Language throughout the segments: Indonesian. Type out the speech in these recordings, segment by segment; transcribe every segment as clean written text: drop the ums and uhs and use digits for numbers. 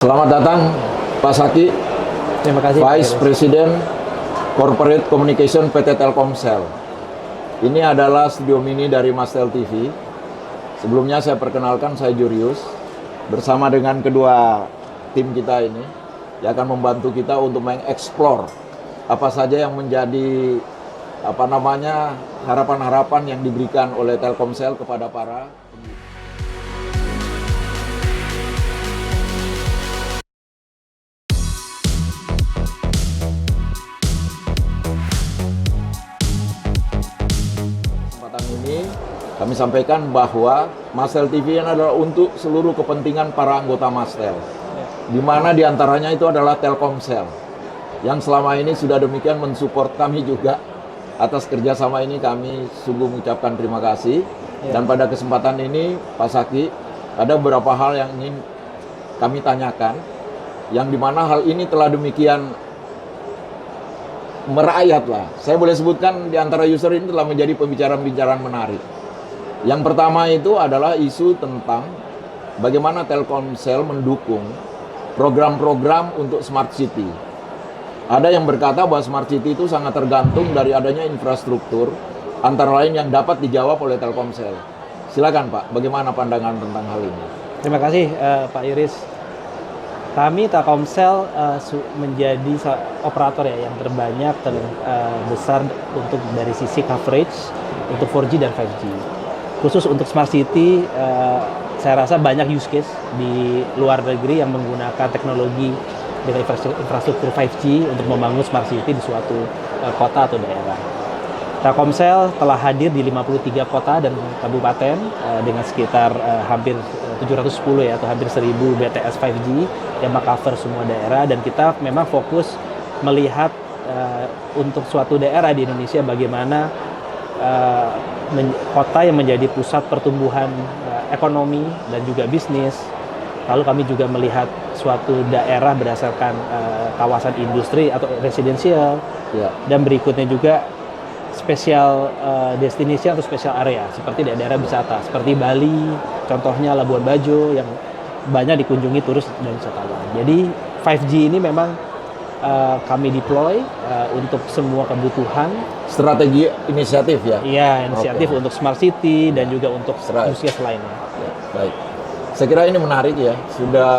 Selamat datang Pak Saki, Terima kasih. Vice President Corporate Communication PT Telkomsel. Ini adalah studio mini dari Mastel TV. Sebelumnya saya perkenalkan, saya Julius. Bersama dengan kedua tim kita ini, yang akan membantu kita untuk mengeksplor apa saja yang menjadi harapan-harapan yang diberikan oleh Telkomsel kepada para pengguna. Ini kami sampaikan bahwa Mastel TV ini adalah untuk seluruh kepentingan para anggota Mastel, di mana diantaranya itu adalah Telkomsel, yang selama ini sudah demikian mensupport kami juga. Atas kerjasama ini kami sungguh mengucapkan terima kasih. Dan pada kesempatan ini Pak Saki, ada beberapa hal yang ingin kami tanyakan, yang dimana hal ini telah demikian merayat lah. Saya boleh sebutkan di antara user ini telah menjadi pembicaraan-pembicaraan menarik. Yang pertama itu adalah isu tentang bagaimana Telkomsel mendukung program-program untuk Smart City. Ada yang berkata bahwa Smart City itu sangat tergantung dari adanya infrastruktur, antara lain yang dapat dijawab oleh Telkomsel. Silakan Pak, bagaimana pandangan tentang hal ini? Terima kasih Pak Yuris. Kami Telkomsel menjadi operator yang terbanyak besar untuk dari sisi coverage untuk 4G dan 5G. Khusus untuk Smart City, saya rasa banyak use case di luar negeri yang menggunakan teknologi dengan infrastruktur 5G untuk membangun Smart City di suatu kota atau daerah. Telkomsel telah hadir di 53 kota dan kabupaten dengan sekitar hampir 710 atau hampir 1000 BTS 5G yang meng-cover semua daerah, dan kita memang fokus melihat untuk suatu daerah di Indonesia bagaimana kota yang menjadi pusat pertumbuhan ekonomi dan juga bisnis. Lalu kami juga melihat suatu daerah berdasarkan kawasan industri atau residensial, dan berikutnya juga spesial destination atau spesial area seperti daerah wisata seperti Bali, contohnya Labuan Bajo yang banyak dikunjungi turis dan wisatawan. Jadi 5G ini memang kami deploy untuk semua kebutuhan. Strategi inisiatif ya? Iya, inisiatif untuk Smart City dan juga untuk use lainnya. Ya, baik. Saya kira ini menarik ya. Sudah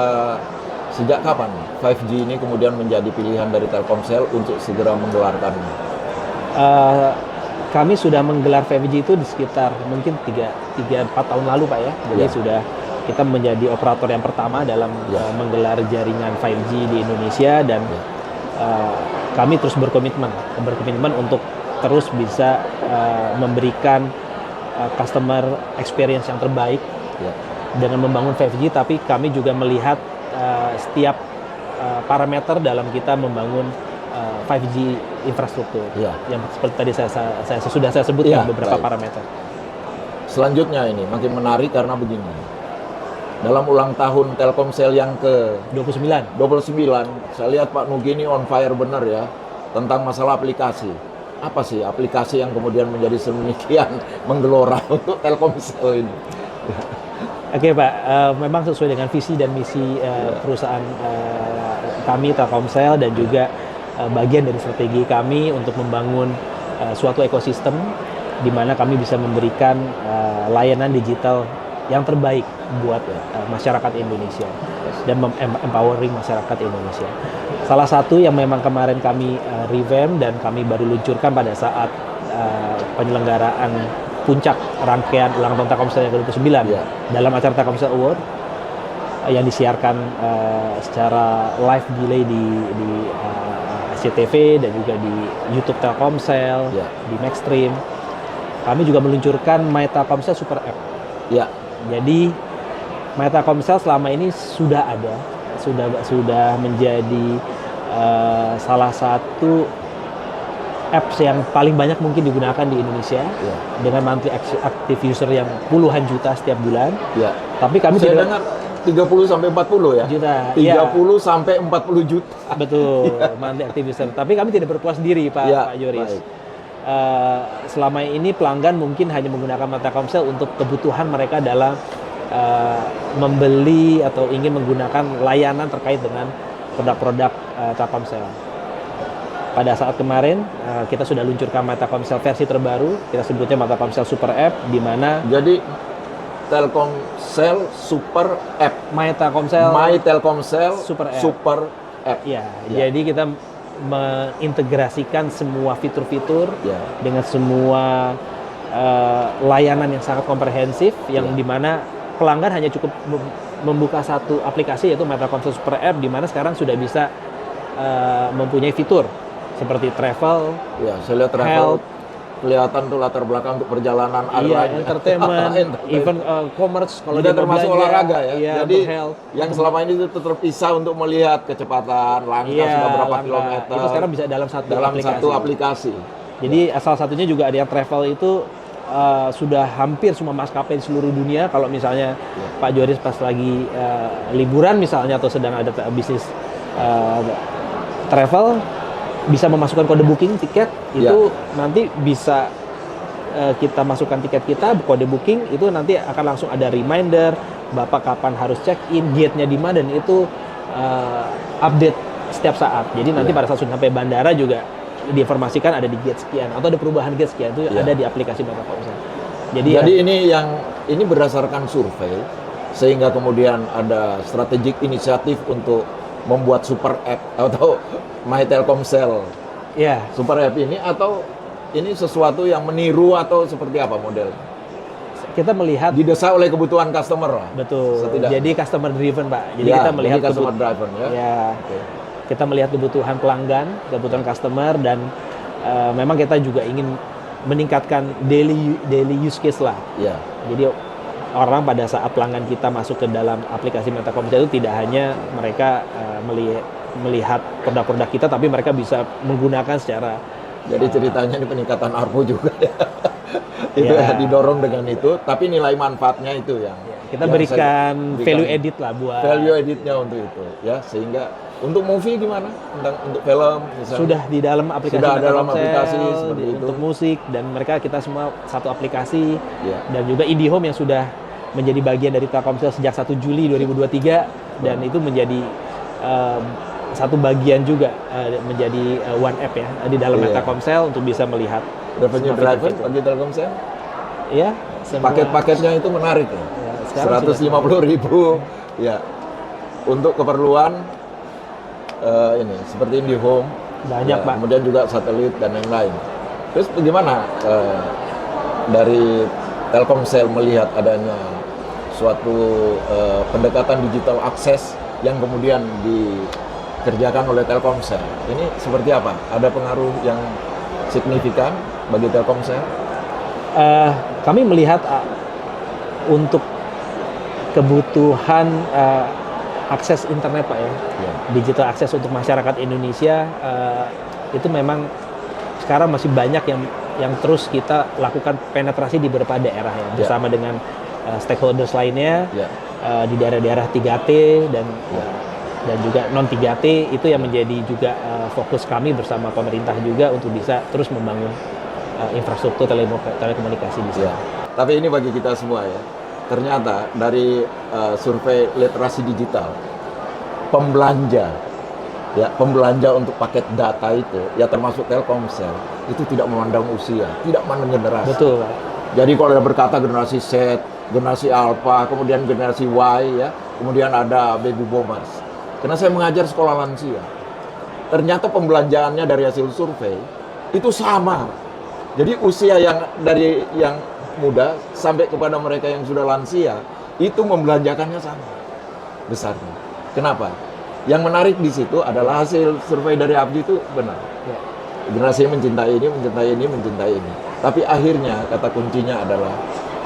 sejak kapan 5G ini kemudian menjadi pilihan dari Telkomsel untuk segera menggelarkannya? Kami sudah menggelar 5G itu di sekitar mungkin 3-4 tahun lalu Pak ya. Jadi sudah kita menjadi operator yang pertama dalam menggelar jaringan 5G di Indonesia, dan kami terus berkomitmen untuk terus bisa memberikan customer experience yang terbaik dengan membangun 5G, tapi kami juga melihat setiap parameter dalam kita membangun 5G infrastruktur yang seperti tadi saya sebutkan beberapa parameter. Selanjutnya ini makin menarik karena begini. Dalam ulang tahun Telkomsel yang ke 29, saya lihat Pak Nugi ini on fire benar ya tentang masalah aplikasi. Apa sih aplikasi yang kemudian menjadi sedemikian menggelora untuk Telkomsel ini? Oke Pak, memang sesuai dengan visi dan misi perusahaan kami Telkomsel, dan juga bagian dari strategi kami untuk membangun suatu ekosistem di mana kami bisa memberikan layanan digital yang terbaik buat masyarakat Indonesia dan empowering masyarakat Indonesia. Salah satu yang memang kemarin kami revamp dan kami baru luncurkan pada saat penyelenggaraan puncak rangkaian ulang tahun Telkomsel yang ke-29 dalam acara Telkomsel Award yang disiarkan secara live delay di SCTV dan juga di YouTube Telkomsel, di Maxstream. Kami juga meluncurkan My Telkomsel Super App. Jadi My Telkomsel selama ini sudah ada, sudah menjadi salah satu apps yang paling banyak mungkin digunakan di Indonesia dengan monthly active user yang puluhan juta setiap bulan. Tapi kami saya dengar 30 sampai 40 ya? Juta. 30 sampai 40 juta. Betul, monthly active user. Tapi kami tidak berpuas diri Pak Yoris. Selama ini pelanggan mungkin hanya menggunakan Telkomsel untuk kebutuhan mereka dalam membeli atau ingin menggunakan layanan terkait dengan produk-produk Telkomsel. Pada saat kemarin kita sudah luncurkan My Telkomsel versi terbaru, kita sebutnya My Telkomsel Super App, di mana Jadi Telkomsel Super App. My Telkomsel Super App. ya, jadi kita mengintegrasikan semua fitur-fitur Ya. dengan semua layanan yang sangat komprehensif, yang Ya. dimana pelanggan hanya cukup membuka satu aplikasi, yaitu My Telkomsel Super App, di mana sekarang sudah bisa mempunyai fitur seperti travel, Ya, saya lihat travel health, kelihatan tuh latar belakang untuk perjalanan iya, airline. entertainment, even commerce kalau Juga dia mau termasuk belanja, olahraga ya. iya, Jadi untuk health. yang selama ini itu terpisah untuk melihat kecepatan, langkah Iya, sudah berapa langkah. kilometer. Itu sekarang bisa dalam satu aplikasi. Jadi salah satunya juga ada yang travel itu sudah hampir semua maskapai di seluruh dunia. Kalau misalnya Pak Joris pas lagi liburan misalnya atau sedang ada bisnis travel, bisa memasukkan kode booking tiket, itu nanti bisa kita masukkan tiket kita, kode booking, itu nanti akan langsung ada reminder Bapak kapan harus check in, gate-nya di mana, dan itu update setiap saat. Jadi nanti pada saat sudah sampai bandara juga diinformasikan ada di gate sekian atau ada perubahan gate sekian, itu ada di aplikasi My Telkomsel. Jadi ini berdasarkan survei, sehingga kemudian ada strategic inisiatif untuk membuat super app atau My Telkomsel ya, super app ini, atau ini sesuatu yang meniru atau seperti apa model? kita melihat Didesak oleh kebutuhan customer lah. betul. Setidaknya. Jadi customer driven, Pak. Jadi Ya, kita melihat jadi customer driven ya. ya, Oke. kita melihat kebutuhan pelanggan, kebutuhan customer, dan memang kita juga ingin meningkatkan daily use case lah. Ya. Jadi orang pada saat pelanggan kita masuk ke dalam aplikasi My Telkomsel itu tidak hanya mereka melihat produk-produk kita, tapi mereka bisa menggunakan secara Jadi ceritanya ini peningkatan ARPU juga ya. Itu Ya. didorong dengan itu, tapi nilai manfaatnya itu yang kita yang berikan saya- value edit lah buat value editnya untuk itu ya, sehingga untuk movie gimana? Untuk film misalnya. sudah di dalam aplikasi Sudah My dalam Telkomsel, aplikasi seperti itu. untuk musik, dan mereka kita semua satu aplikasi. Ya. Dan juga IndiHome yang sudah menjadi bagian dari Telkomsel sejak 1 Juli 2023, dan itu menjadi satu bagian juga menjadi one app ya di dalam Iya. Telkomsel untuk bisa melihat Revenue semua driven fitur-fitur. bagi Telkomsel. Ya, semua- Paket-paketnya itu menarik ya. ya, sekarang 150.000 ya untuk keperluan ini seperti IndiHome Banyak, ya, Pak. kemudian juga satelit dan lain-lain. Terus bagaimana dari Telkomsel melihat adanya suatu pendekatan digital akses yang kemudian dikerjakan oleh Telkomsel? Ini seperti apa? Ada pengaruh yang signifikan bagi Telkomsel? Kami melihat untuk kebutuhan akses internet, Pak ya, digital akses untuk masyarakat Indonesia, itu memang sekarang masih banyak yang terus kita lakukan penetrasi di beberapa daerah ya, bersama dengan stakeholders lainnya di daerah-daerah 3T dan juga non 3T, itu yang menjadi juga fokus kami bersama pemerintah juga untuk bisa terus membangun infrastruktur telekomunikasi di sana. Ya. Tapi ini bagi kita semua ya, ternyata dari survei literasi digital, pembelanja untuk paket data itu, ya termasuk Telkomsel, itu tidak memandang usia, tidak memandang generasi. Betul, Pak. Jadi kalau ada berkata generasi Z, generasi Alpha, kemudian generasi Y ya, kemudian ada baby boomers. Karena saya mengajar sekolah lansia, ternyata pembelanjaannya dari hasil survei itu sama. Jadi usia yang dari yang muda sampai kepada mereka yang sudah lansia itu membelanjakannya sama besarnya. Kenapa? Yang menarik di situ adalah hasil survei dari Abdi itu benar. Ya. Generasi mencintai ini, mencintai ini, mencintai ini. Tapi akhirnya kata kuncinya adalah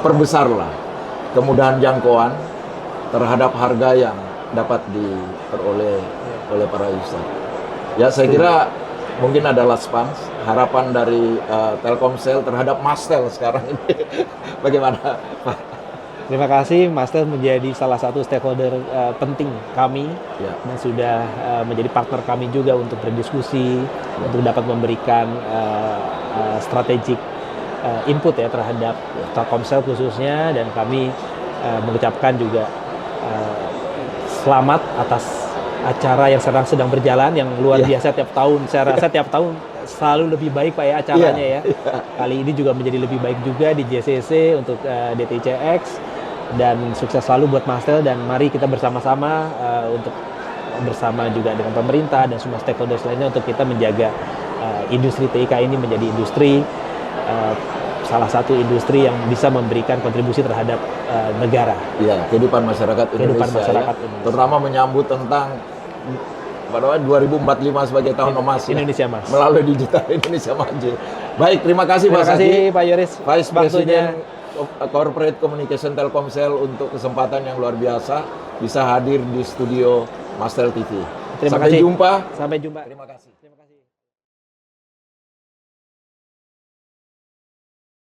perbesarlah kemudahan jangkauan terhadap harga yang dapat diperoleh oleh para user. Ya, saya kira mungkin ada last punch, harapan dari Telkomsel terhadap Mastel sekarang ini. Bagaimana, Pak? Terima kasih, Mastel menjadi salah satu stakeholder penting kami dan sudah menjadi partner kami juga untuk berdiskusi, untuk dapat memberikan strategic input ya terhadap Telkomsel khususnya, dan kami mengucapkan juga selamat atas acara yang sedang berjalan yang luar biasa tiap tahun. Saya rasa tiap tahun selalu lebih baik Pak ya acaranya ya. Kali ini juga menjadi lebih baik juga di JCC untuk DTCX, dan sukses selalu buat Mastel, dan mari kita bersama-sama untuk bersama juga dengan pemerintah dan semua stakeholders lainnya untuk kita menjaga industri TIK ini menjadi industri salah satu industri yang bisa memberikan kontribusi terhadap negara. Iya, kehidupan masyarakat Indonesia. Indonesia. Terutama menyambut tentang pada 2045 sebagai tahun emas Indonesia Mas. Melalui digital Indonesia maju. Baik, terima kasih Terima Pak kasih Saki, Pak Yoris. Vice President Corporate Communication Telkomsel, untuk kesempatan yang luar biasa bisa hadir di studio Mastel TV. Sampai jumpa. Sampai jumpa. Terima kasih.